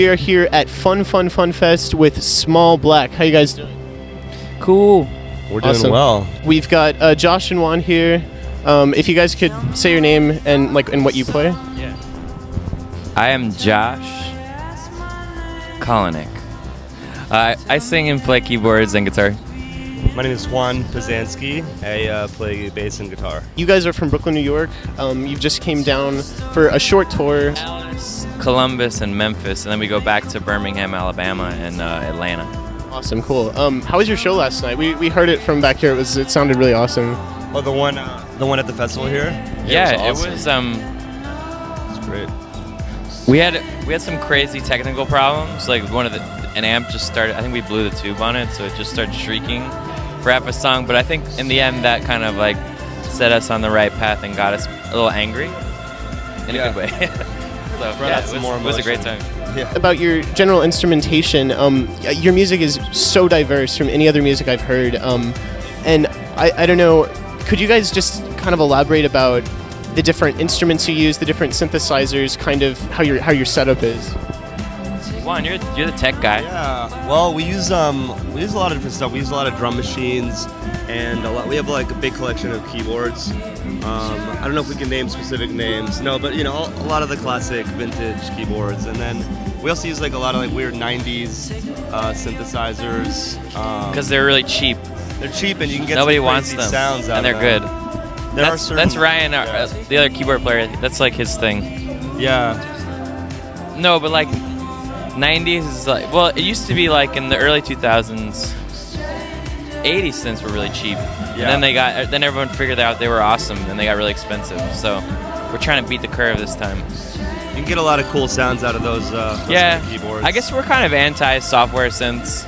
we are here at Fun Fest with Small Black. How you guys doing? Cool. We're doing Awesome. well. We've got Josh and Juan here. If you guys could say your name and what you play. Yeah. I am Josh Kolinick. I sing and play keyboards and guitar. My name is Juan Pazanski. I play bass and guitar. You guys are from Brooklyn, New York. You've just came down for a short tour. Dallas, Columbus, and Memphis, and then we go back to Birmingham, Alabama, and Atlanta. Awesome, cool. How was your show last night? We heard it from back here. It sounded really awesome. Oh, the one at the festival here? Yeah, it was awesome. It's great. We had some crazy technical problems. Like an amp just started. I think we blew the tube on it, so it just started shrieking for half a song. But I think in the end that kind of like set us on the right path and got us a little angry in a good way. So yeah, it was a great time. Yeah. About your general instrumentation, your music is so diverse from any other music I've heard, and I don't know, could you guys just kind of elaborate about the different instruments you use, the different synthesizers, kind of how your setup is? Juan, you're the tech guy. Yeah. Well, we use a lot of different stuff. We use a lot of drum machines, and we have like a big collection of keyboards. I don't know if we can name specific names. No, but a lot of the classic vintage keyboards, and then we also use like a lot of like weird '90s synthesizers. Because they're really cheap. They're cheap, and you can get Nobody some wants crazy them, sounds out and they're of good. them. That's Ryan, the other keyboard player. That's like his thing. Yeah. No, but like 90s is like, well, it used to be like in the early 2000s. 80s synths were really cheap, and then everyone figured out they were awesome, and they got really expensive. So we're trying to beat the curve this time. You can get a lot of cool sounds out of those kind of keyboards. I guess we're kind of anti-software synths.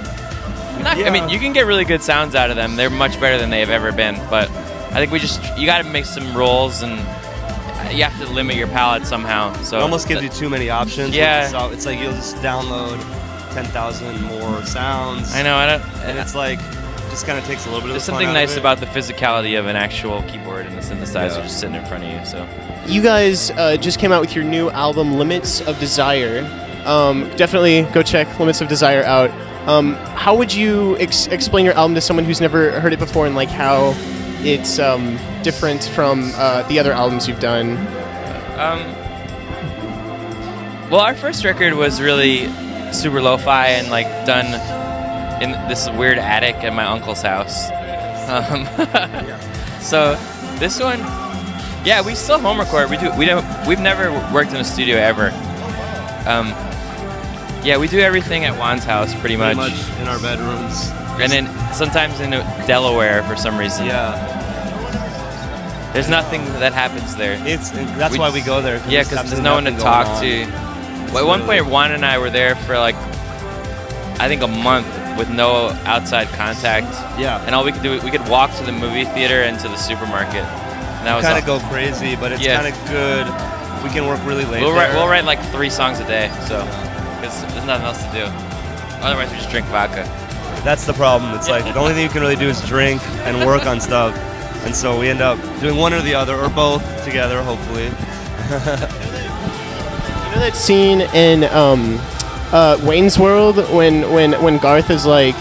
I mean, you can get really good sounds out of them. They're much better than they have ever been, but I think you got to make some rules, and you have to limit your palette somehow. So it almost gives you too many options. Yeah. So it's like you'll just download 10,000 more sounds. I know. And it's like, just kind of takes a little bit of There's the fun something out nice of it. about the physicality of an actual keyboard and the synthesizer just sitting in front of you. So You guys just came out with your new album, Limits of Desire. Definitely go check Limits of Desire out. How would you explain your album to someone who's never heard it before, and like how it's different from the other albums you've done? Well, our first record was really super lo-fi and like done in this weird attic at my uncle's house. So this one, we still home record. We've never worked in a studio ever. We do everything at Juan's house pretty much in our bedrooms. And then sometimes in Delaware for some reason. Yeah. There's nothing that happens there. That's why we go there. Yeah, because there's no one to talk to. Well, at one point, Juan and I were there for like, I think a month with no outside contact. Yeah. And all we could do, we could walk to the movie theater and to the supermarket. And that was kind of go crazy, but it's kind of good. We can work really late. We'll write like 3 songs a day, so because there's nothing else to do. Otherwise, we just drink vodka. That's the problem. It's like the only thing you can really do is drink and work on stuff, and so we end up doing one or the other or both together, hopefully. You know that scene in Wayne's World when Garth is like,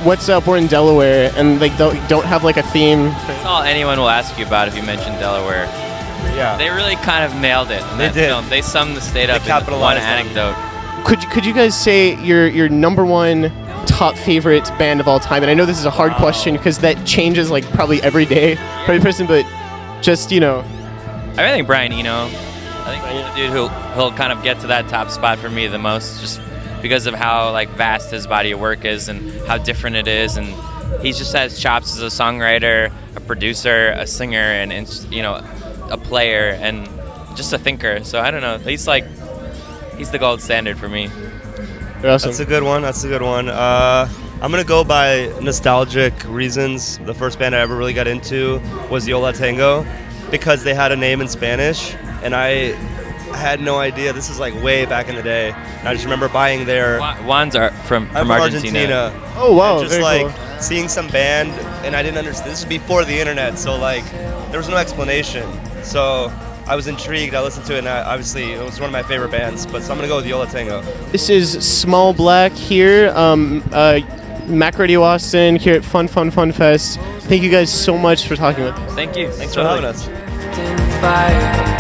"What's up? We're in Delaware," and like don't have like a theme. That's all anyone will ask you about if you mention Delaware. Yeah. They really kind of nailed it. They did. Film. They summed the state up in one anecdote. Could you guys say your number one top favorite band of all time? And I know this is a hard question because that changes like probably every day for every person, but just I think Brian Eno. I think he's the dude who'll kind of get to that top spot for me the most, just because of how like vast his body of work is and how different it is, and he just has chops as a songwriter, a producer, a singer, and a player, and just a thinker. So I don't know. He's the gold standard for me. Awesome. That's a good one. I'm gonna go by nostalgic reasons. The first band I ever really got into was Yola Tango, because they had a name in Spanish, and I had no idea. This is like way back in the day. And I just remember buying their. Juan's from Argentina. Oh wow! And just very like cool. seeing some band, and I didn't understand. This was before the internet, so like there was no explanation. So I was intrigued. I listened to it, and obviously it was one of my favorite bands. But so I'm gonna go with Yola Tango. This is Small Black here, Mac Radio Austin here at Fun Fest. Thank you guys so much for talking with us. Thank you. Thanks for having us. Fire.